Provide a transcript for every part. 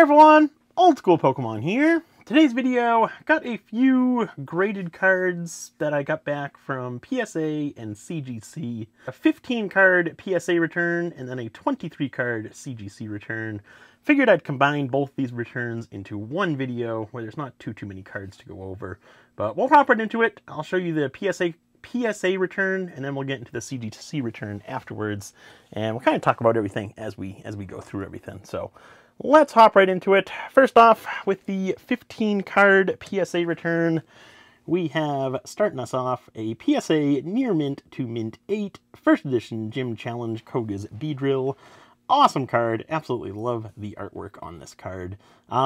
everyone, Old School Pokemon here. Today's video, got a few graded cards that I got back from PSA and CGC. A 15 card PSA return and then a 23 card CGC return. Figured I'd combine both these returns into one video where there's not too many cards to go over. But we'll hop right into it. I'll show you the PSA return, and then we'll get into the CGC return afterwards. And we'll kind of talk about everything as we go through everything. So let's hop right into it. First off, with the 15 card PSA return, we have, starting us off, a PSA Near Mint to Mint 8 First Edition Gym Challenge Koga's Beedrill. Awesome card. Absolutely love the artwork on this card.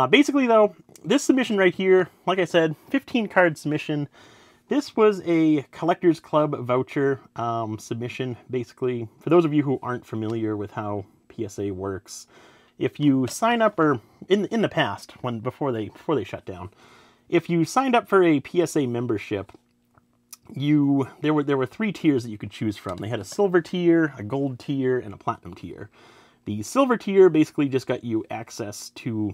Basically though, this submission right here, like I said, 15 card submission. This was a Collectors Club voucher submission, basically. For those of you who aren't familiar with how PSA works, if you sign up, or in the past, before they shut down, if you signed up for a PSA membership, there were 3 tiers that you could choose from. They had a silver tier, a gold tier, and a platinum tier. The silver tier basically just got you access to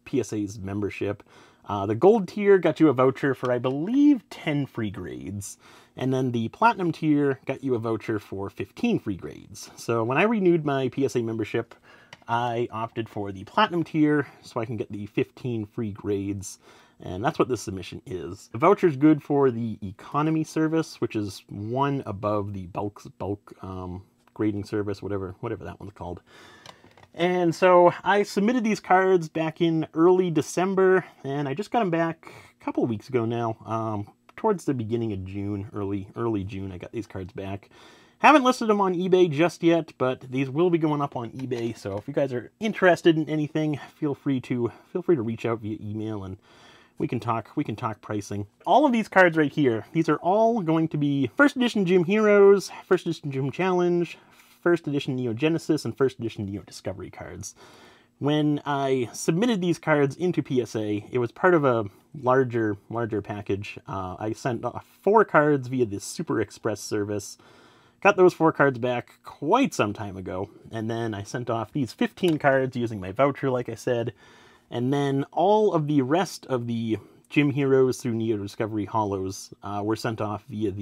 PSA's membership. The gold tier got you a voucher for, I believe, 10 free grades. And then the platinum tier got you a voucher for 15 free grades. So when I renewed my PSA membership, I opted for the platinum tier so I can get the 15 free grades. And that's what this submission is. The voucher is good for the economy service, which is one above the bulk grading service, whatever that one's called. And so I submitted these cards back in early December, and I just got them back a couple of weeks ago now. Towards the beginning of June, early June, I got these cards back. Haven't listed them on eBay just yet, but these will be going up on eBay. So if you guys are interested in anything, feel free to reach out via email, and we can talk pricing. All of these cards right here, these are all going to be First Edition Gym Heroes, First Edition Gym Challenge, First Edition Neo Genesis, and First Edition Neo Discovery cards. When I submitted these cards into PSA, it was part of a larger package. I sent off 4 cards via the Super Express service. Got those 4 cards back quite some time ago, and then I sent off these 15 cards using my voucher, like I said, and then all of the rest of the Gym Heroes through Neo Discovery Hollows were sent off via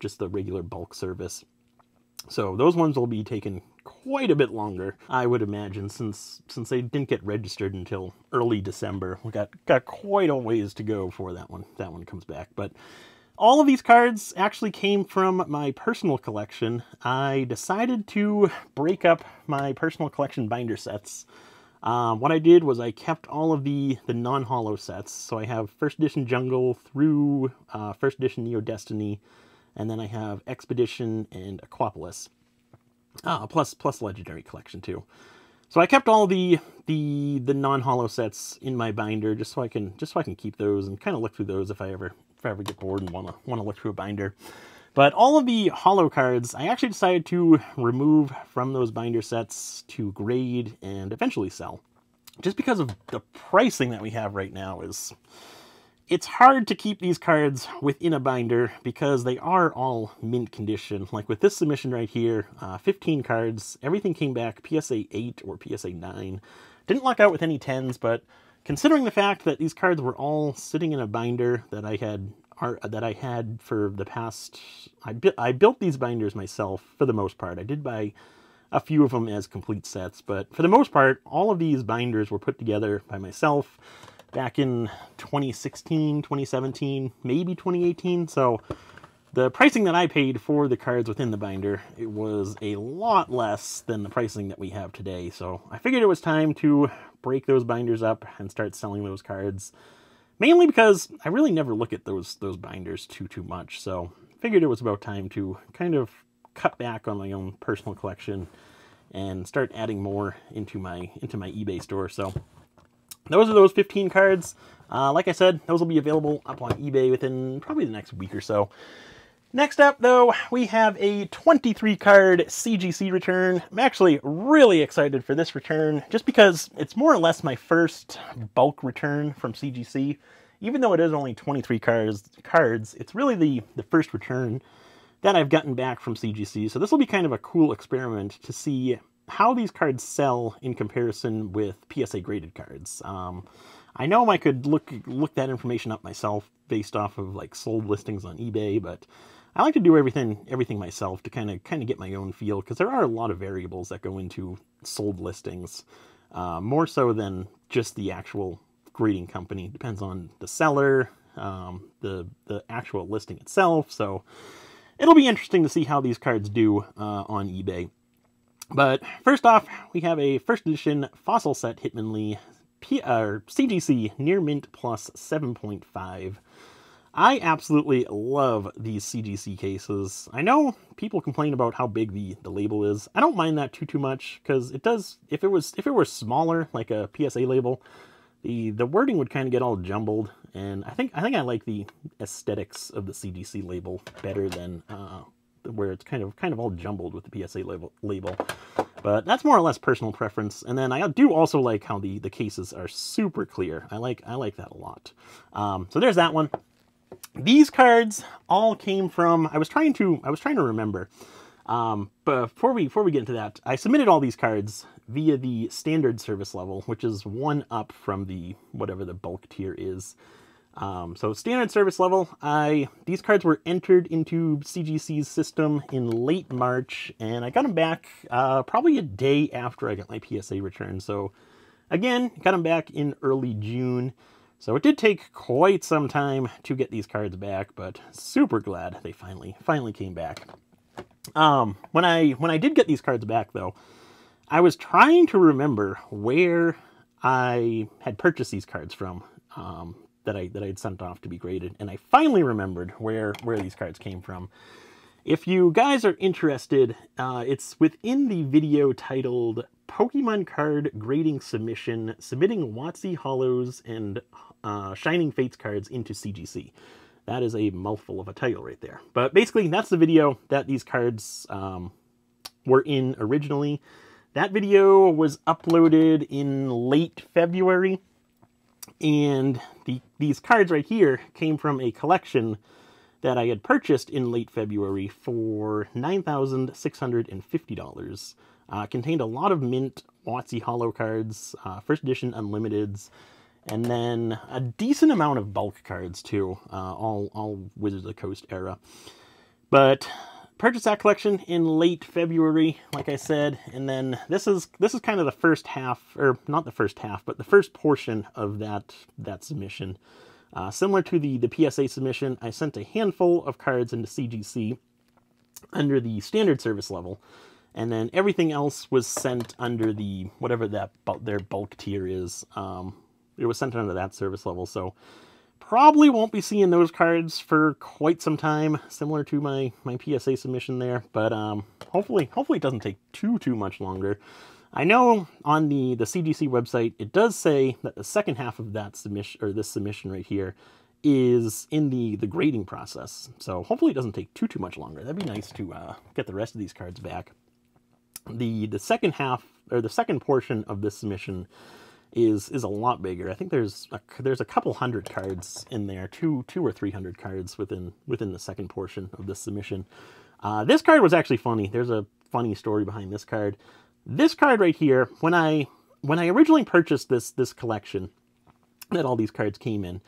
just the regular bulk service. So those ones will be taking quite a bit longer, I would imagine, since they didn't get registered until early December. We got quite a ways to go before that one comes back. But all of these cards actually came from my personal collection. I decided to break up my personal collection binder sets. What I did was I kept all of the non-holo sets. So I have First Edition Jungle through First Edition Neo Destiny, and then I have Expedition and Aquapolis, plus Legendary Collection too. So I kept all the non-holo sets in my binder just so I can keep those and kind of look through those if I ever get bored and want to look through a binder. But all of the holo cards, I actually decided to remove from those binder sets to grade and eventually sell. Just because of the pricing that we have right now it's hard to keep these cards within a binder because they are all mint condition. Like with this submission right here, 15 cards, everything came back PSA 8 or PSA 9. Didn't luck out with any 10s, but considering the fact that these cards were all sitting in a binder that I had for the past, I built these binders myself for the most part. I did buy a few of them as complete sets, but for the most part, all of these binders were put together by myself back in 2016, 2017, maybe 2018. So the pricing that I paid for the cards within the binder, it was a lot less than the pricing that we have today. So I figured it was time to break those binders up and start selling those cards. Mainly because I really never look at those binders too much. So I figured it was about time to kind of cut back on my own personal collection and start adding more into my eBay store. So those are those 15 cards. Like I said, those will be available up on eBay within probably the next week or so. Next up, though, we have a 23 card CGC return. I'm actually really excited for this return just because it's more or less my first bulk return from CGC. Even though it is only 23 cards, it's really the first return that I've gotten back from CGC. So this will be kind of a cool experiment to see how these cards sell in comparison with PSA graded cards. I know I could look that information up myself based off of like sold listings on eBay, but I like to do everything myself to kind of get my own feel, because there are a lot of variables that go into sold listings, more so than just the actual grading company. It depends on the seller, the actual listing itself. So it'll be interesting to see how these cards do on eBay. But first off, we have a first edition Fossil Set Hitmonlee CGC Near Mint Plus 7.5. I absolutely love these CGC cases. I know people complain about how big the label is. I don't mind that too much, because it does, if it were smaller, like a PSA label, the wording would kind of get all jumbled, and I think I like the aesthetics of the CGC label better than where it's kind of all jumbled with the PSA label. But that's more or less personal preference. And then I do also like how the cases are super clear. I like that a lot. So there's that one. These cards all came from, I was trying to remember. But before we get into that, I submitted all these cards via the standard service level, which is one up from the whatever the bulk tier is. So standard service level, these cards were entered into CGC's system in late March, and I got them back probably a day after I got my PSA return. So again, got them back in early June. So it did take quite some time to get these cards back, but super glad they finally came back. When I did get these cards back though, I was trying to remember where I had purchased these cards from. That I had sent off to be graded, and I finally remembered where these cards came from. If you guys are interested, it's within the video titled Pokemon Card Grading Submission, Submitting WotC Holos and Shining Fates cards into CGC. That is a mouthful of a title right there. But basically, that's the video that these cards were in originally. That video was uploaded in late February. And these cards right here came from a collection that I had purchased in late February for $9,650. Contained a lot of mint WotC Holo cards, first edition Unlimiteds, and then a decent amount of bulk cards too, all Wizards of the Coast era. But purchased that collection in late February, like I said, and then this is kind of the first half, or not the first half, but the first portion of that submission. Similar to the PSA submission, I sent a handful of cards into CGC under the standard service level, and then everything else was sent under the whatever their bulk tier is. It was sent under that service level, so probably won't be seeing those cards for quite some time, similar to my PSA submission there, but hopefully it doesn't take too much longer. I know on the CGC website, it does say that the second half of that submission, or this submission right here, is in the grading process, so hopefully it doesn't take too much longer. That'd be nice to get the rest of these cards back. The second half, or the second portion of this submission is a lot bigger. I think there's a couple hundred cards in there, two or 300 cards within the second portion of this submission. This card was actually funny. There's a funny story behind this card. This card right here, when I originally purchased this collection that all these cards came in,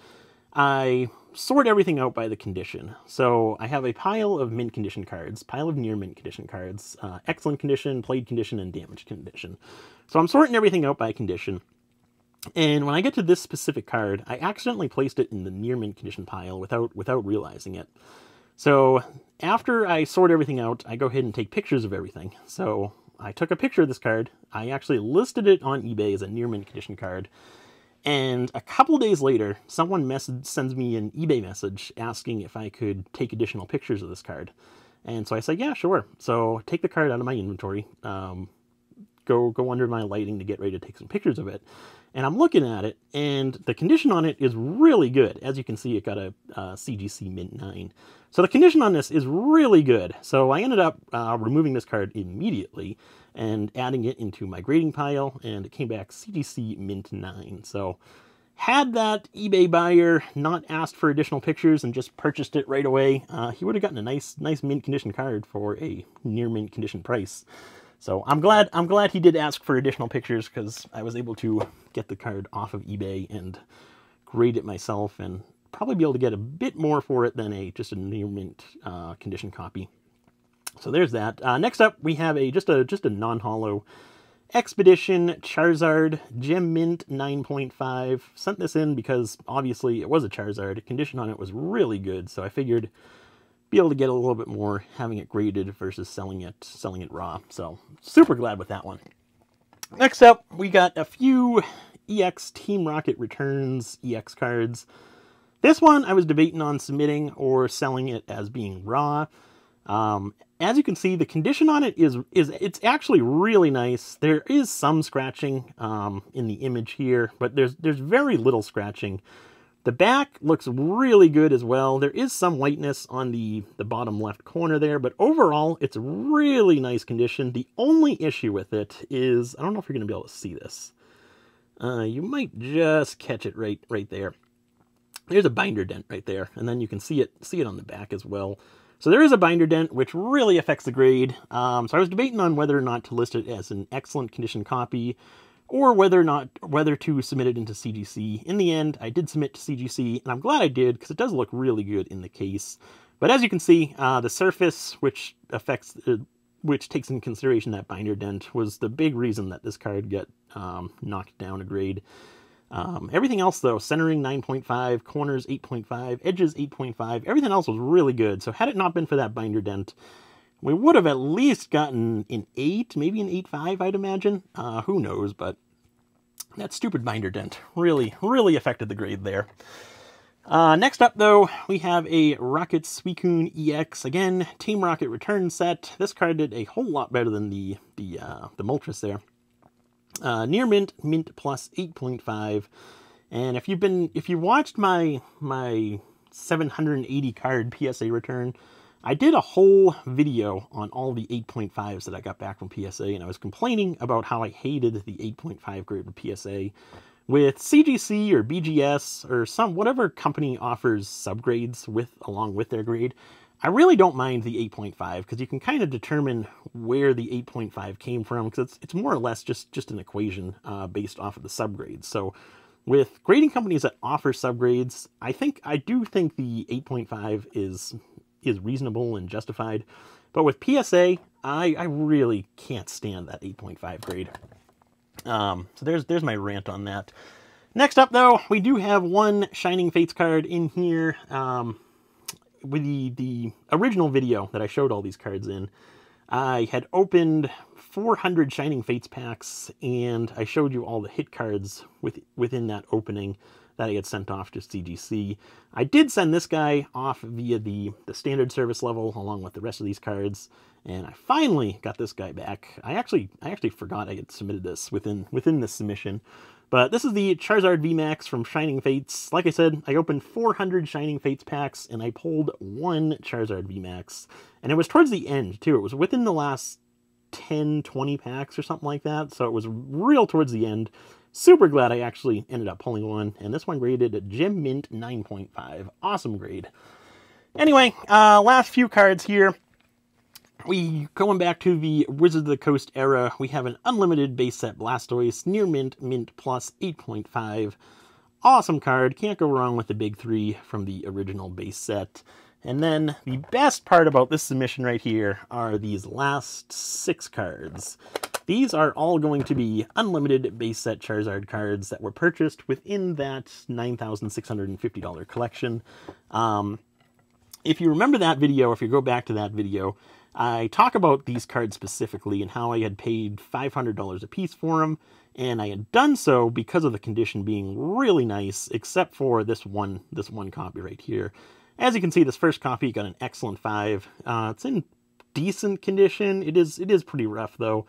I sort everything out by the condition. So I have a pile of mint condition cards, pile of near mint condition cards, excellent condition, played condition, and damaged condition. So I'm sorting everything out by condition. And when I get to this specific card, I accidentally placed it in the near mint condition pile without realizing it. So after I sort everything out, I go ahead and take pictures of everything. So I took a picture of this card. I actually listed it on eBay as a near mint condition card. And a couple days later, someone sends me an eBay message asking if I could take additional pictures of this card. And so I said, yeah, sure. So take the card out of my inventory, go under my lighting to get ready to take some pictures of it. And I'm looking at it, and the condition on it is really good. As you can see, it got a CGC Mint 9. So the condition on this is really good. So I ended up removing this card immediately and adding it into my grading pile, and it came back CGC Mint 9. So had that eBay buyer not asked for additional pictures and just purchased it right away, he would have gotten a nice mint condition card for a near mint condition price. So I'm glad he did ask for additional pictures, because I was able to get the card off of eBay and grade it myself, and probably be able to get a bit more for it than just a near mint condition copy. So there's that. Next up, we have just a non-holo Expedition Charizard Gem Mint 9.5. Sent this in because obviously it was a Charizard. The condition on it was really good, so I figured be able to get a little bit more having it graded versus selling it raw. So super glad with that one. Next up, we got a few EX Team Rocket Returns EX cards. This one I was debating on submitting or selling it as being raw. As you can see, the condition on it it's actually really nice. There is some scratching in the image here, but there's very little scratching. The back looks really good as well. There is some whiteness on the bottom left corner there, but overall, it's really nice condition. The only issue with it is, I don't know if you're going to be able to see this. You might just catch it right there. There's a binder dent right there, and then you can see it on the back as well. So there is a binder dent, which really affects the grade. So I was debating on whether or not to list it as an excellent condition copy, or whether to submit it into CGC. In the end, I did submit to CGC, and I'm glad I did, because it does look really good in the case. But as you can see, the surface, which takes into consideration that binder dent, was the big reason that this card got knocked down a grade. Everything else, though, centering 9.5, corners 8.5, edges 8.5, everything else was really good. So had it not been for that binder dent, we would have at least gotten an 8, maybe an 8.5, I'd imagine. Who knows, but that stupid binder dent really affected the grade there. Next up, though, we have a Rocket Suicune EX. Again, Team Rocket return set. This card did a whole lot better than the Moltres there. Near mint, mint plus 8.5. And if you watched my 780 card PSA return, I did a whole video on all the 8.5s that I got back from PSA, and I was complaining about how I hated the 8.5 grade with PSA. With CGC or BGS or whatever company offers subgrades along with their grade, I really don't mind the 8.5, because you can kind of determine where the 8.5 came from, because it's more or less just an equation based off of the subgrades. So with grading companies that offer subgrades, I do think the 8.5 is reasonable and justified. But with PSA, I really can't stand that 8.5 grade. So there's my rant on that. Next up, though, we do have one Shining Fates card in here. With the original video that I showed all these cards in, I had opened 400 Shining Fates packs, and I showed you all the hit cards within that opening that I had sent off to CGC. I did send this guy off via the standard service level along with the rest of these cards, and I finally got this guy back. I actually forgot I had submitted this within this submission. But this is the Charizard VMAX from Shining Fates. Like I said, I opened 400 Shining Fates packs, and I pulled one Charizard VMAX. And it was towards the end, too. It was within the last 10, 20 packs or something like that. So it was real towards the end. Super glad I actually ended up pulling one. And this one graded at Gem Mint 9.5. Awesome grade. Anyway, last few cards here. Going back to the Wizards of the Coast era, we have an unlimited base set Blastoise, near mint, mint plus 8.5. Awesome card, can't go wrong with the big three from the original base set. And then the best part about this submission right here are these last 6 cards. These are all going to be unlimited base set Charizard cards that were purchased within that $9,650 collection. If you remember that video, if you go back to that video, I talk about these cards specifically and how I had paid $500 a piece for them, and I had done so because of the condition being really nice, except for this one copy right here. As you can see, this first copy got an excellent 5. It's in decent condition. It is pretty rough though,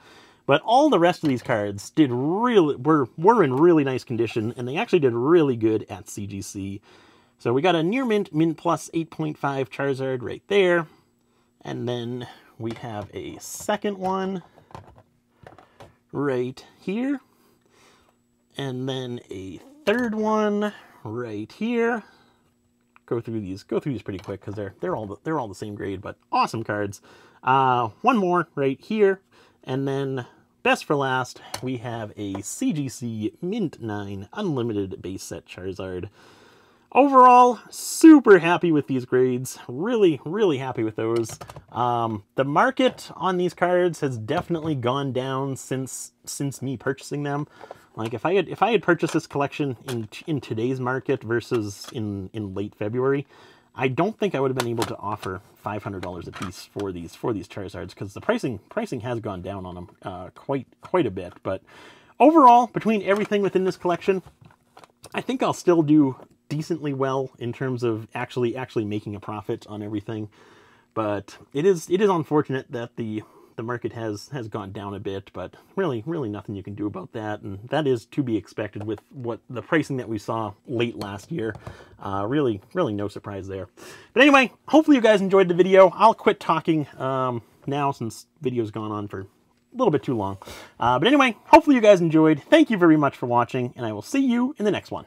but all the rest of these cards were in really nice condition, and they actually did really good at CGC. So we got a near mint, mint plus 8.5 Charizard right there. And then we have a second one right here. And then a third one right here. Go through these pretty quick because they're all the same grade, but awesome cards. One more right here. And then, best for last, we have a CGC Mint 9 Unlimited Base Set Charizard. Overall, super happy with these grades. Really, really happy with those. The market on these cards has definitely gone down since me purchasing them. Like if I had purchased this collection in today's market versus in late February, I don't think I would have been able to offer $500 a piece for these Charizards, because the pricing has gone down on them quite a bit. But overall, between everything within this collection, I think I'll still do decently well in terms of actually making a profit on everything. But it is unfortunate that the market has gone down a bit, but really nothing you can do about that, and that is to be expected with what the pricing that we saw late last year. Really no surprise there. But anyway, hopefully you guys enjoyed the video. I'll quit talking now, since video's gone on for a little bit too long. But anyway, hopefully you guys enjoyed. Thank you very much for watching, and I will see you in the next one.